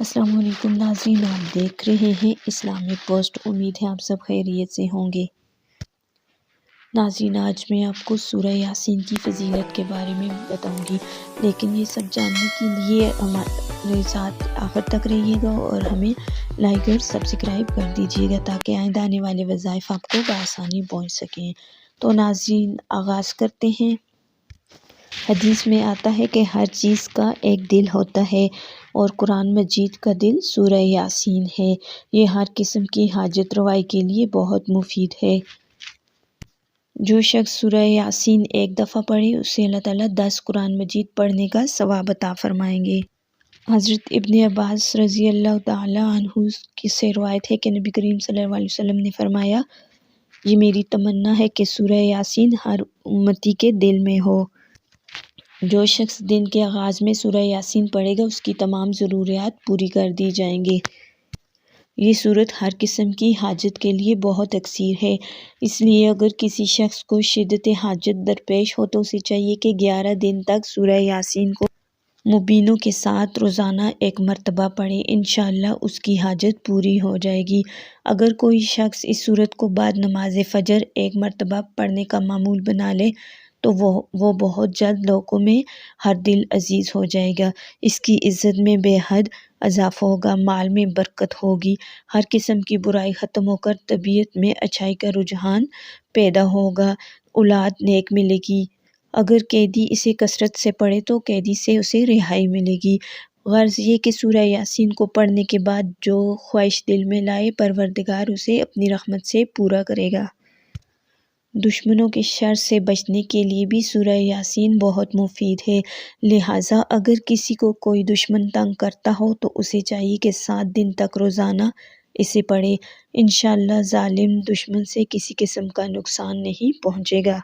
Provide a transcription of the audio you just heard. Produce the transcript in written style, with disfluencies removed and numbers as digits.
السلام علیکم ناظرین، آپ دیکھ رہے ہیں اسلامک پوسٹ۔ امید ہے آپ سب خیریت سے ہوں گے۔ ناظرین، آج میں آپ کو سورہ یاسین کی فضیلت کے بارے میں بتاؤں گی، لیکن یہ سب جاننے کے لیے ہمارے ساتھ آخر تک رہیے گا اور ہمیں لائک اور سبسکرائب کر دیجیے گا تاکہ آئندہ آنے والے وظائف آپ کو بآسانی پہنچ سکیں۔ تو ناظرین، آغاز کرتے ہیں۔ حدیث میں آتا ہے کہ ہر چیز کا ایک دل ہوتا ہے اور قرآن مجید کا دل سورہ یاسین ہے۔ یہ ہر قسم کی حاجت روائی کے لیے بہت مفید ہے۔ جو شخص سورہ یاسین ایک دفعہ پڑھے اسے اللہ تعالیٰ 10 قرآن مجید پڑھنے کا ثواب عطا فرمائیں گے۔ حضرت ابن عباس رضی اللہ تعالیٰ عنہ سے روایت ہے کہ نبی کریم صلی اللہ علیہ وسلم نے فرمایا، یہ میری تمنا ہے کہ سورہ یاسین ہر امتی کے دل میں ہو۔ جو شخص دن کے آغاز میں سورہ یاسین پڑھے گا اس کی تمام ضروریات پوری کر دی جائیں گے۔ یہ سورت ہر قسم کی حاجت کے لیے بہت اکثیر ہے، اس لیے اگر کسی شخص کو شدت حاجت درپیش ہو تو اسے چاہیے کہ 11 دن تک سورہ یاسین کو مبینوں کے ساتھ روزانہ ایک مرتبہ پڑھے۔ انشاءاللہ اس کی حاجت پوری ہو جائے گی۔ اگر کوئی شخص اس سورت کو بعد نماز فجر ایک مرتبہ پڑھنے کا معمول بنا لے تو وہ بہت جلد لوگوں میں ہر دل عزیز ہو جائے گا۔ اس کی عزت میں بے حد اضافہ ہوگا، مال میں برکت ہوگی، ہر قسم کی برائی ختم ہو کر طبیعت میں اچھائی کا رجحان پیدا ہوگا، اولاد نیک ملے گی۔ اگر قیدی اسے کثرت سے پڑھے تو قیدی سے اسے رہائی ملے گی۔ غرض یہ کہ سورہ یاسین کو پڑھنے کے بعد جو خواہش دل میں لائے پروردگار اسے اپنی رحمت سے پورا کرے گا۔ دشمنوں کے شر سے بچنے کے لیے بھی سورہ یاسین بہت مفید ہے، لہٰذا اگر کسی کو کوئی دشمن تنگ کرتا ہو تو اسے چاہیے کہ 7 دن تک روزانہ اسے پڑھے۔ انشاءاللہ ظالم دشمن سے کسی قسم کا نقصان نہیں پہنچے گا۔